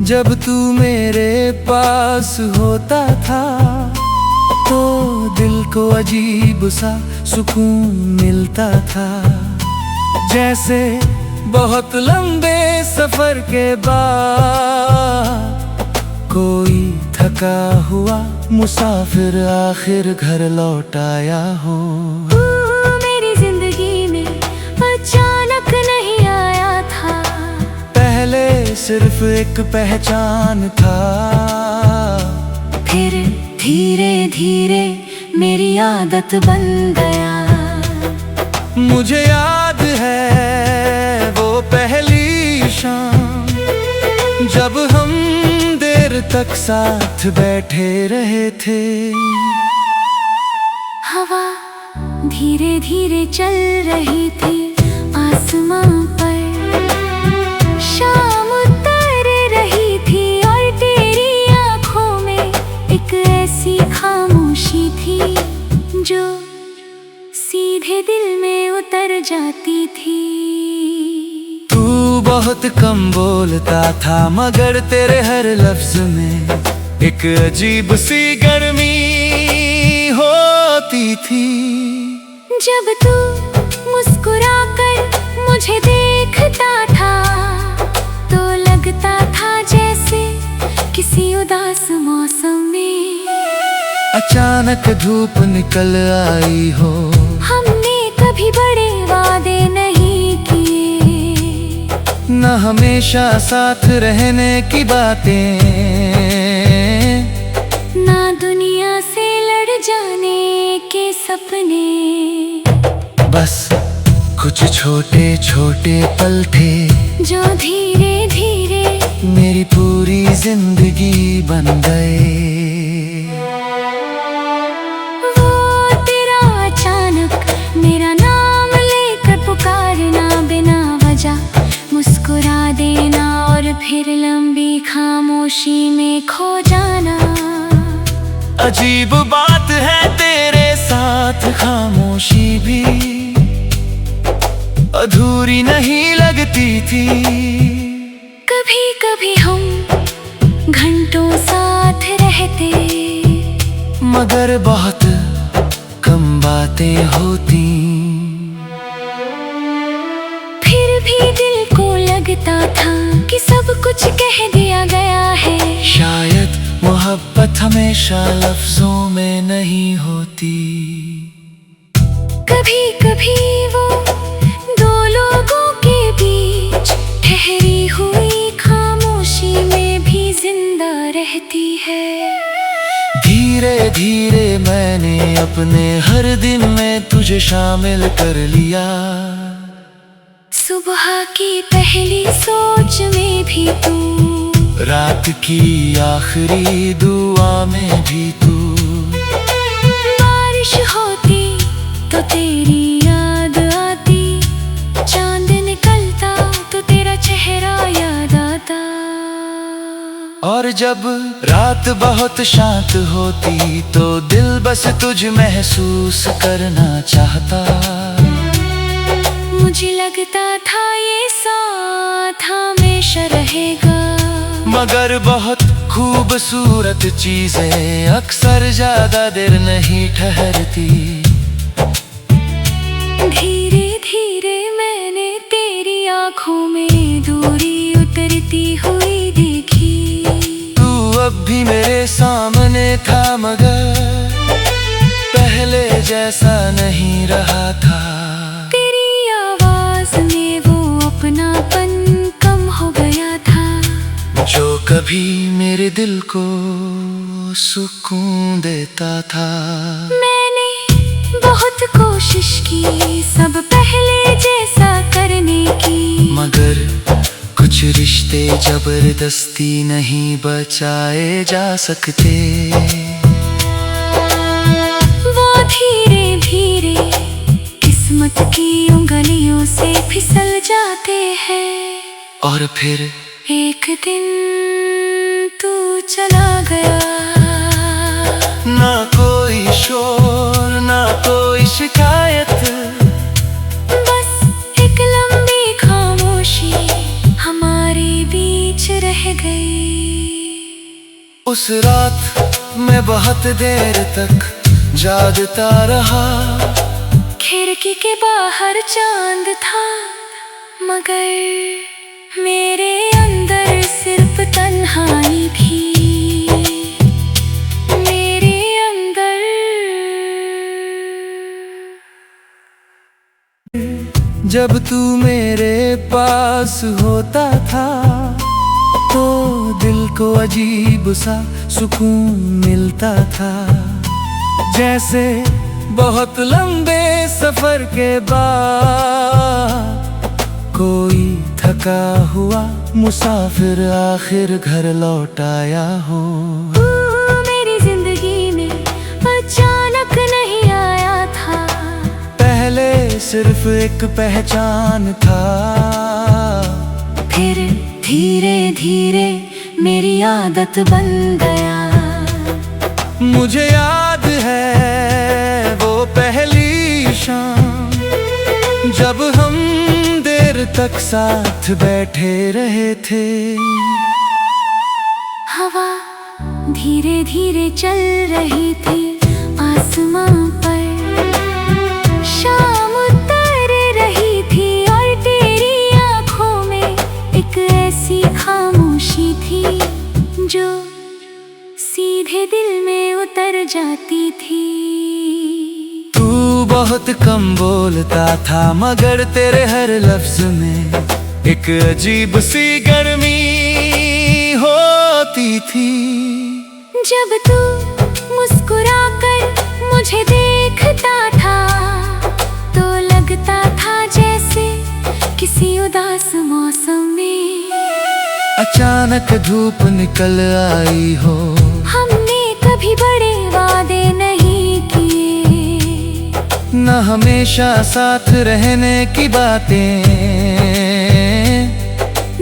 जब तू मेरे पास होता था तो दिल को अजीब सा सुकून मिलता था। जैसे बहुत लंबे सफर के बाद कोई थका हुआ मुसाफिर आखिर घर लौट आया हो। मेरी जिंदगी में अचानक नहीं आया था, पहले सिर्फ एक पहचान था, फिर धीरे धीरे मेरी आदत बन गया। मुझे याद है वो पहली शाम जब हम देर तक साथ बैठे रहे थे। हवा धीरे धीरे चल रही थी आसमां पर, शाम उतर रही थी और तेरी आंखों में एक ऐसी खामोशी थी जो सीधे दिल में उतर जाती थी। तू बहुत कम बोलता था मगर तेरे हर लफ्ज में एक अजीब सी गर्मी होती थी। जब तू मुस्कुराकर मुझे देखता था तो लगता था जैसे किसी उदास मौसम में अचानक धूप निकल आई हो। हमने कभी बड़े वादे नहीं किए, न हमेशा साथ रहने की बातें, ना दुनिया से लड़ जाने के सपने। बस कुछ छोटे छोटे पल थे जो धीरे धीरे मेरी पूरी जिंदगी बन गए। वो तेरा अचानक मेरा नाम लेकर पुकारना बिना वजह, मुस्कुरा देना और फिर लंबी खामोशी में खो जाना। अजीब बात है तेरे साथ खामोशी भी अधूरी नहीं लगती थी। कभी कभी हम घंटों साथ रहते मगर बहुत कम बातें होती। फिर भी दिल को लगता था कि सब कुछ कह दिया गया है। शायद मोहब्बत हमेशा लफ्जों में नहीं होती। कभी कभी वो दो लोगों के बीच ठहरी हुई खामोशी में भी जिंदा रहती है। धीरे धीरे मैंने अपने हर दिन में तुझे शामिल कर लिया। सुबह की पहली सोच में भी तू, रात की आखिरी दुआ में भी तू, बारिश होती तो तेरी याद आती, चांद निकलता तो तेरा चेहरा याद आता। और जब रात बहुत शांत होती तो दिल बस तुझ महसूस करना चाहता। मुझे लगता था ये साथ हमेशा रहेगा, मगर बहुत खूबसूरत चीजें अक्सर ज्यादा देर नहीं ठहरती। धीरे धीरे मैंने तेरी आंखों में दूरी उतरती हुई देखी। तू अब भी मेरे सामने था मगर पहले जैसा नहीं रहा था। तेरी आवाज में वो अपनापन कम हो गया था जो कभी मेरे दिल को सुकून देता था। मैंने बहुत कोशिश की सब पहले जैसा करने की, मगर कुछ रिश्ते जबरदस्ती नहीं बचाए जा सकते। वो धीरे धीरे किस्मत की उंगलियों से फिसल जाते हैं और फिर एक दिन तू चला गया। ना कोई शोर ना कोई शिकायत, बस एक लंबी खामोशी हमारे बीच रह गई। उस रात मैं बहुत देर तक जागता रहा। खिड़की के बाहर चांद था, मगर मेरे अंदर सिर्फ तन्हाई थी। मेरे अंदर जब तू मेरे पास होता था तो दिल को अजीब सा सुकून मिलता था। जैसे बहुत लंबे सफर के बाद कोई थका हुआ मुसाफिर आखिर घर लौट आया हो। मेरी जिंदगी में अचानक नहीं आया था, पहले सिर्फ एक पहचान था। फिर धीरे धीरे मेरी आदत बन गया। मुझे याद है वो पहली शाम जब हम देर तक साथ बैठे रहे थे। हवा धीरे धीरे चल रही थी आसमां पर, शाम उतर रही थी और तेरी आंखों में एक ऐसी खामोशी थी जो सीधे दिल में उतर जाती थी। तू बहुत कम बोलता था मगर तेरे हर लफ्ज में एक अजीब सी गर्मी होती थी। जब तू मुस्कुराकर मुझे देखता था तो लगता था जैसे किसी उदास मौसम में अचानक धूप निकल आई हो। हमने कभी बड़े वादे नहीं किए, न हमेशा साथ रहने की बातें,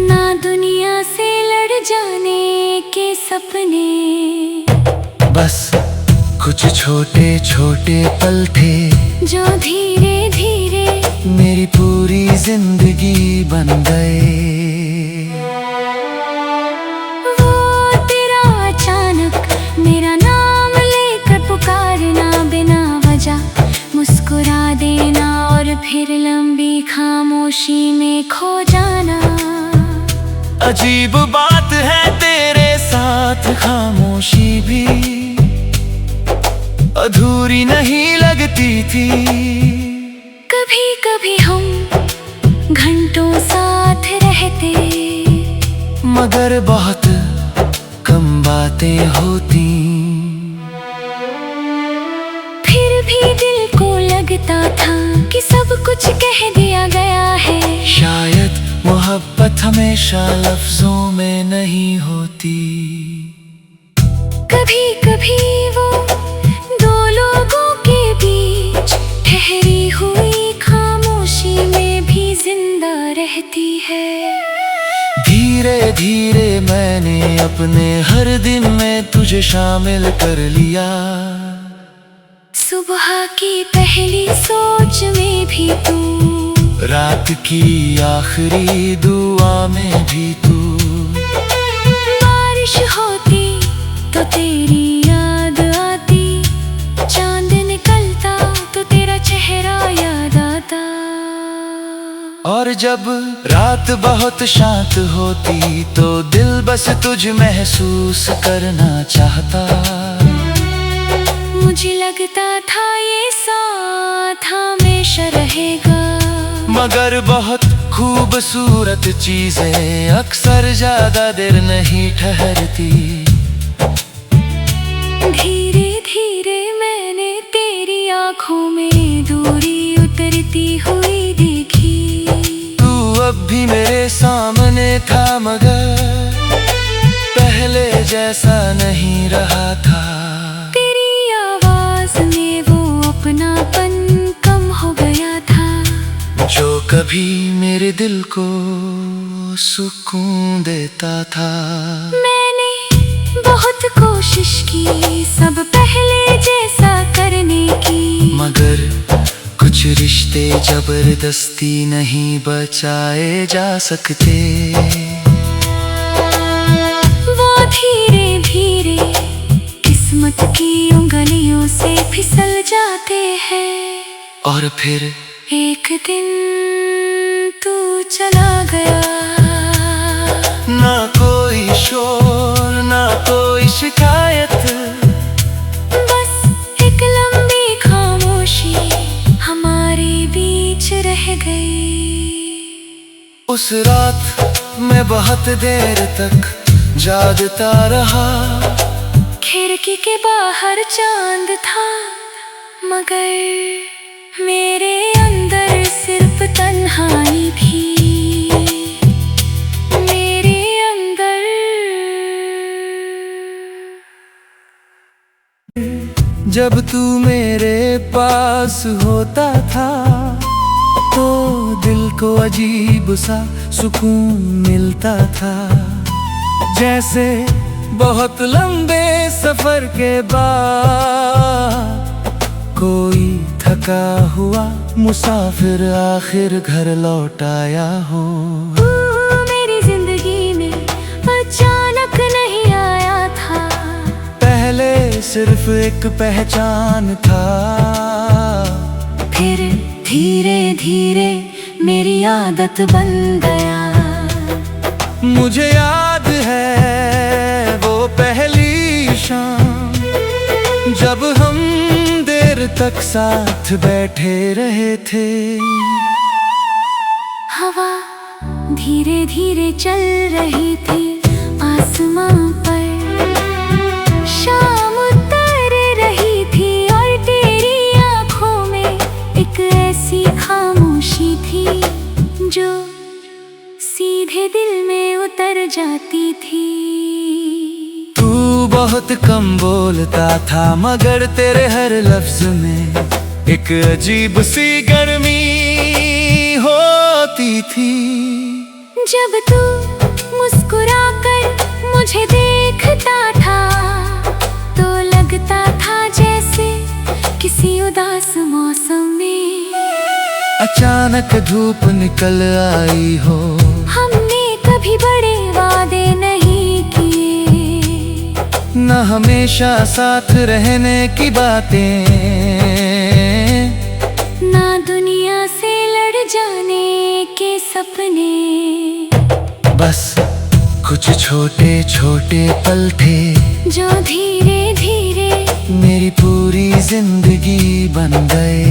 ना दुनिया से लड़ जाने के सपने। बस कुछ छोटे छोटे पल थे जो धीरे धीरे मेरी पूरी जिंदगी बन गए। वो तेरा अचानक मेरा नाम लेकर पुकारना बिना वजह, मुस्कुरा देना और फिर लंबी खामोशी में खो जाना। अजीब बात है तेरे साथ खामोशी भी अधूरी नहीं लगती थी। कभी कभी हम घंटों साथ रहते मगर बहुत कम बातें होती। फिर भी दिल को लगता था कि सब कुछ कह दिया गया है। शायद मोहब्बत हमेशा लफ्जों में नहीं होती। कभी कभी वो दो लोगों के बीच ठहरी हुई खामोशी में भी जिंदा रहती है। धीरे धीरे मैंने अपने हर दिन में तुझे शामिल कर लिया। सुबह की पहली सोच में भी तू, रात की आखिरी दुआ में भी तू। बारिश होती तो तेरी याद आती, चांद निकलता तो तेरा चेहरा याद आता। और जब रात बहुत शांत होती तो दिल बस तुझ महसूस करना चाहता। मुझे लगता था ये साथ हमेशा रहेगा, मगर बहुत खूबसूरत चीजें अक्सर ज्यादा देर नहीं ठहरती। धीरे धीरे मैंने तेरी आंखों में दूरी उतरती हुई देखी। तू अब भी मेरे सामने था मगर पहले जैसा नहीं रहा था। तेरी आवाज में वो अपनापन कम हो गया था जो कभी मेरे दिल को सुकून देता था। मैंने बहुत कोशिश की सब पहले जैसा करने की, मगर कुछ रिश्ते जबरदस्ती नहीं बचाए जा सकते। दोस्त की उंगलियों से फिसल जाते हैं। और फिर एक दिन तू चला गया, ना कोई शोर ना कोई शिकायत, बस एक लंबी खामोशी हमारे बीच रह गई। उस रात मैं बहुत देर तक जागता रहा। खिड़की के बाहर चांद था, मगर मेरे अंदर सिर्फ तन्हाई थी। मेरे अंदर जब तू मेरे पास होता था तो दिल को अजीब सा सुकून मिलता था, जैसे बहुत लंबे सफर के बाद कोई थका हुआ मुसाफिर आखिर घर लौट आया हो। मेरी जिंदगी में अचानक नहीं आया था, पहले सिर्फ एक पहचान था, फिर धीरे धीरे मेरी आदत बन गया। मुझे याद है वो पहली शाम जब हम देर तक साथ बैठे रहे थे। हवा धीरे धीरे चल रही थी आसमां पर, शाम उतर रही थी और तेरी आंखों में एक ऐसी खामोशी थी जो सीधे दिल में उतर जाती थी। तू बहुत कम बोलता था मगर तेरे हर लफ्ज में एक अजीब सी गर्मी होती थी। जब तू मुस्कुराकर मुझे देखता था तो लगता था जैसे किसी उदास मौसम में अचानक धूप निकल आई हो। हमने कभी बड़े वादे नहीं किए, न हमेशा साथ रहने की बातें, ना दुनिया से लड़ जाने के सपने। बस कुछ छोटे छोटे पल थे जो धीरे धीरे मेरी पूरी जिंदगी बन गए।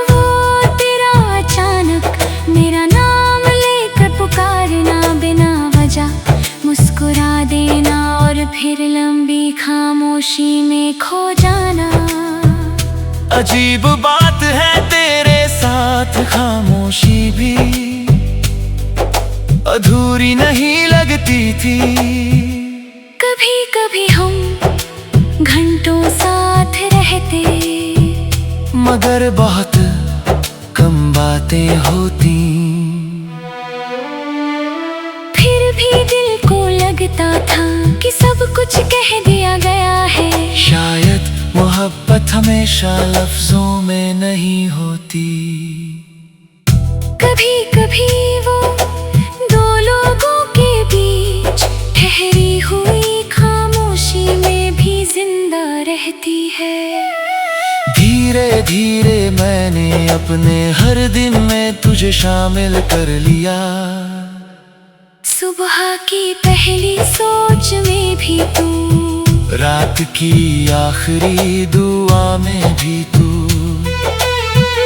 वो तेरा अचानक मेरा नाम लेकर पुकारना बिना वजह, मुस्कुरा देना और फिर लंबी खामोशी में खो जाना। अजीब बात है तेरे साथ खामोशी भी अधूरी नहीं लगती थी। कभी कभी हम घंटों साथ रहते मगर बहुत कम बातें होती। फिर भी दिल को लगता था कि सब कुछ कह दिया गया है। शायद मोहब्बत हमेशा लफ्जों में नहीं होती। कभी कभी वो दो लोगों के बीच ठहरी हुई खामोशी में भी जिंदा रहती है। धीरे धीरे मैंने अपने हर दिन में तुझे शामिल कर लिया। सुबह की पहली सोच में भी तू, रात की आखिरी दुआ में भी तू।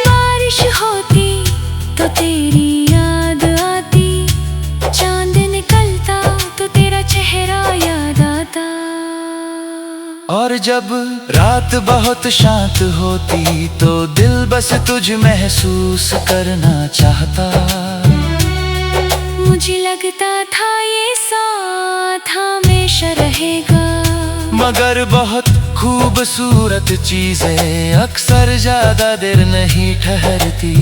बारिश होती तो तेरी याद आती, चांद निकलता तो तेरा चेहरा याद आता। और जब रात बहुत शांत होती तो दिल बस तुझ महसूस करना चाहता। मुझे लगता था ये साथ हमेशा रहेगा, मगर बहुत खूबसूरत चीजें अक्सर ज्यादा देर नहीं ठहरती।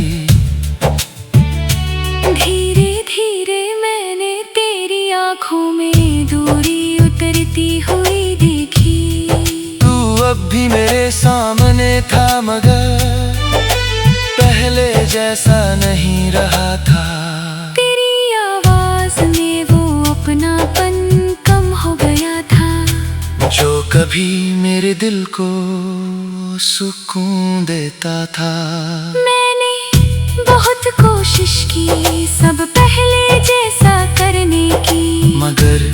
धीरे धीरे मैंने तेरी आंखों में दूरी उतरती हुई देखी। तू अब भी मेरे सामने था मगर पहले जैसा नहीं रहा था। तेरी आवाज में वो अपनापन कम हो गया था। कभी मेरे दिल को सुकून देता था। मैंने बहुत कोशिश की सब पहले जैसा करने की, मगर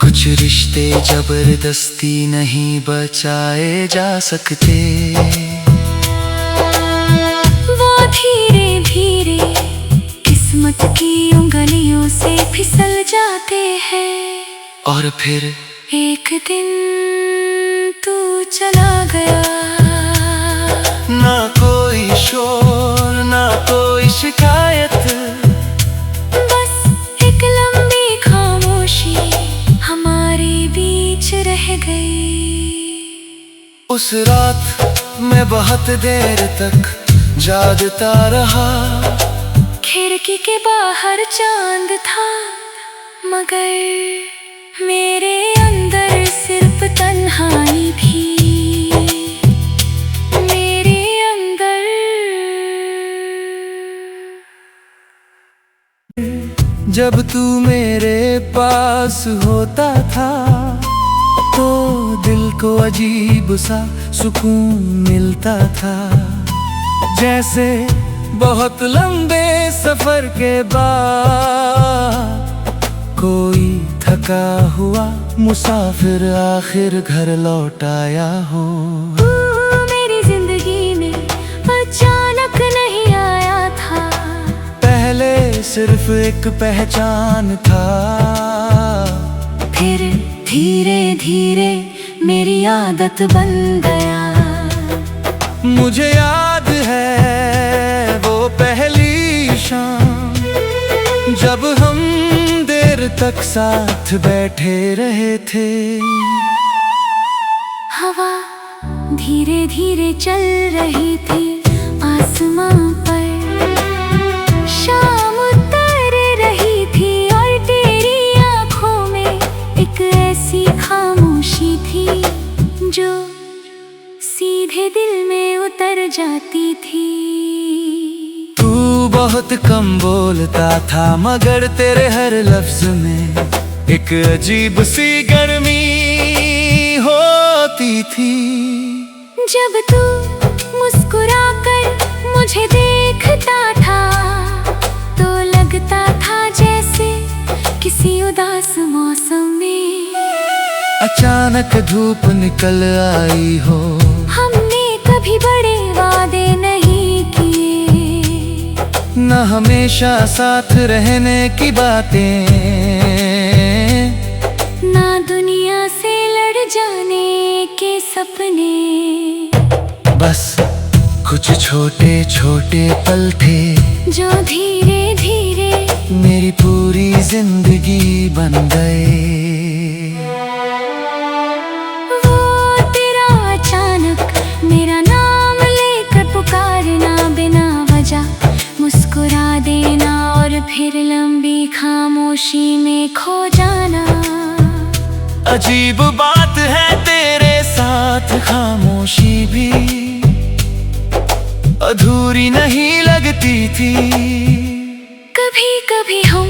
कुछ रिश्ते जबरदस्ती नहीं बचाए जा सकते। वो धीरे धीरे किस्मत की उंगलियों से फिसल जाते हैं। और फिर एक दिन तू चला गया, ना कोई शोर ना कोई शिकायत, बस एक लंबी खामोशी हमारे बीच रह गई। उस रात मैं बहुत देर तक जागता रहा। खिड़की के बाहर चांद था, मगर मेरे अंदर सिर्फ तन्हाई थी। मेरे अंदर जब तू मेरे पास होता था तो दिल को अजीब सा सुकून मिलता था। जैसे बहुत लंबे सफर के बाद कोई थका हुआ मुसाफिर आखिर घर लौट आया हो। मेरी जिंदगी में अचानक नहीं आया था, पहले सिर्फ एक पहचान था। फिर धीरे धीरे मेरी आदत बन गया। मुझे याद है वो पहली शाम जब हम देर तक साथ बैठे रहे थे। हवा धीरे धीरे चल रही थी आसमां पर, शाम उतर रही थी और तेरी आंखों में एक ऐसी खामोशी थी जो सीधे दिल में उतर जाती थी। तू बहुत कम बोलता था मगर तेरे हर लफ्ज में एक अजीब सी गर्मी होती थी। जब तू मुस्कुराकर मुझे देखता था तो लगता था जैसे किसी उदास मौसम में अचानक धूप निकल आई हो। हमने कभी बड़े वादे नहीं किए, न हमेशा साथ रहने की बातें, ना दुनिया से लड़ जाने के सपने। बस कुछ छोटे छोटे पल थे जो धीरे धीरे मेरी पूरी जिंदगी बन गए। वो तेरा अचानक मेरा नाम लेकर पुकारना बिना वजह, मुस्कुरा देना और फिर लंबी खामोशी में खो जाना। अजीब बात है तेरे साथ खामोशी भी अधूरी नहीं लगती थी। कभी कभी हम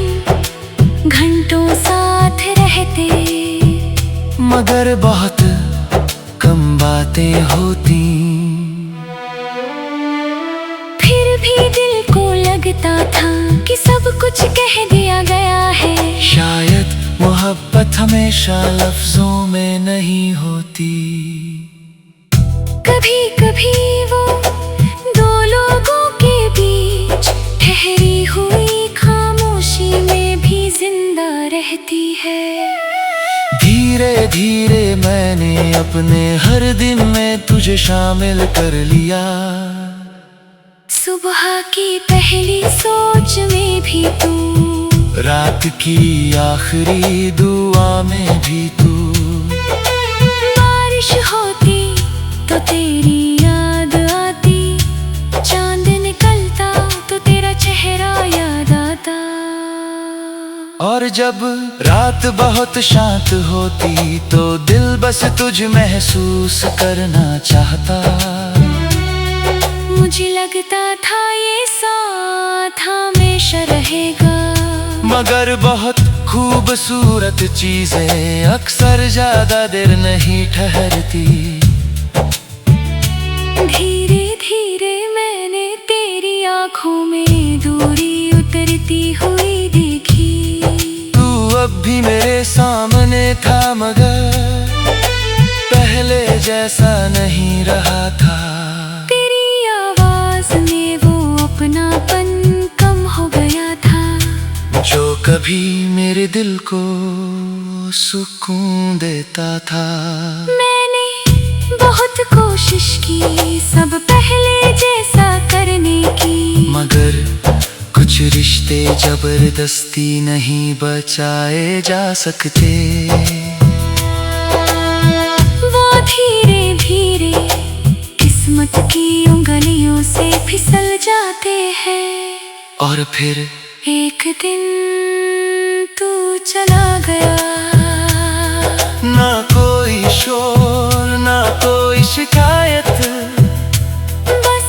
घंटों साथ रहते मगर बहुत कम बातें होती। फिर भी दिल को लगता था कि सब कुछ कह दिया गया है। शायद मोहब्बत हमेशा लफ्जों में नहीं होती। कभी कभी वो दो लोगों के बीच ठहरी हुई खामोशी में भी जिंदा रहती है। धीरे धीरे मैंने अपने हर दिन में तुझे शामिल कर लिया। सुबह की पहली सोच में भी तू, रात की आखिरी दुआ में भी तू। बारिश होती तो तेरी याद आती, चांद निकलता तो तेरा चेहरा याद आता। और जब रात बहुत शांत होती तो दिल बस तुझ महसूस करना चाहता। मुझे लगता था ये साथ हमेशा रहेगा, मगर बहुत खूबसूरत चीजें अक्सर ज्यादा देर नहीं ठहरती। धीरे धीरे मैंने तेरी आंखों में दूरी उतरती हुई देखी। तू अब भी मेरे सामने था मगर पहले जैसा नहीं रहा था। तेरी आवाज में वो अपनापन कम हो गया था जो कभी मेरे दिल को सुकून देता था। मैंने बहुत कोशिश की सब पहले जैसा करने की, मगर कुछ रिश्ते जबरदस्ती नहीं बचाए जा सकते। वो धीरे धीरे किस्मत की उंगलियों से फिसल जाते हैं और फिर एक दिन तू चला गया। ना कोई शोर ना कोई शिकायत, बस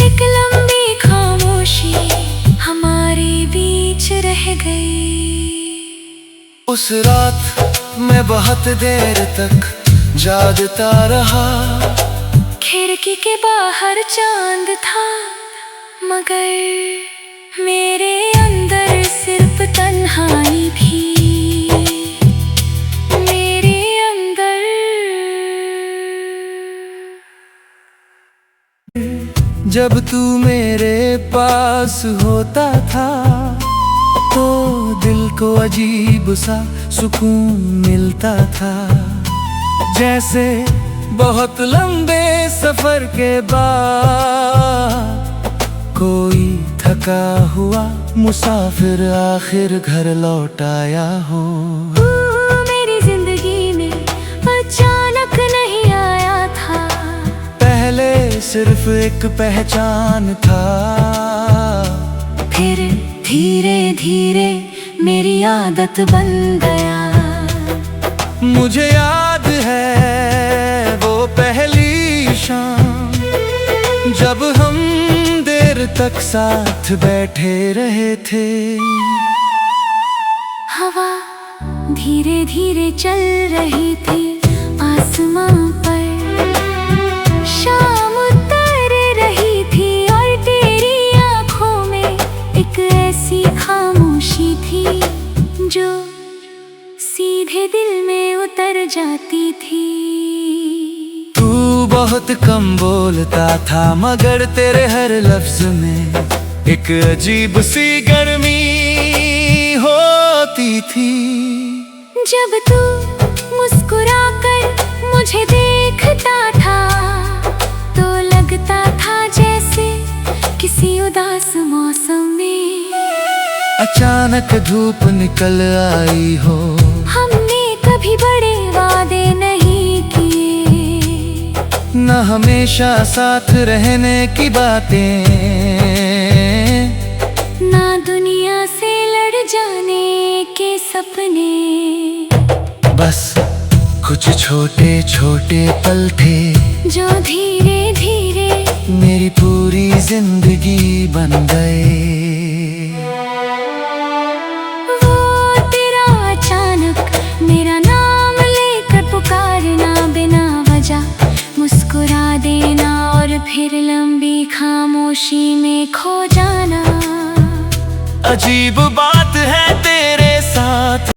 एक लंबी खामोशी हमारे बीच रह गई। उस रात मैं बहुत देर तक जागता रहा। खिड़की के बाहर चांद था मगर मेरे अंदर सिर्फ तन्हाई थी। मेरे अंदर जब तू मेरे पास होता था तो दिल को अजीब सा सुकून मिलता था। जैसे बहुत लंबे सफर के बाद कोई थका हुआ मुसाफिर आखिर घर लौट आया हो। मेरी जिंदगी में अचानक नहीं आया था, पहले सिर्फ एक पहचान था। फिर धीरे धीरे मेरी आदत बन गया। मुझे याद है वो पहली शाम जब हम देर तक साथ बैठे रहे थे। हवा धीरे धीरे चल रही थी आसमां पर, शाम उतर रही थी और तेरी आंखों में एक ऐसी खामोशी थी जो सीधे दिल में उतर जाती थी। तू बहुत कम बोलता था मगर तेरे हर लफ्ज में एक अजीब सी गर्मी होती थी। जब तू मुस्कुराकर मुझे देखता था तो लगता था जैसे किसी उदास मौसम में अचानक धूप निकल आई हो। हमने कभी बड़े वादे नहीं किए, न हमेशा साथ रहने की बातें, ना दुनिया से लड़ जाने के सपने। बस कुछ छोटे छोटे पल थे जो धीरे धीरे मेरी पूरी जिंदगी बन गए। वो तेरा अचानक मेरा नाम लेकर पुकारना बिना वजह, मुस्कुरा देना और फिर लंबी खामोशी में खो जाना। अजीब बात है तेरे साथ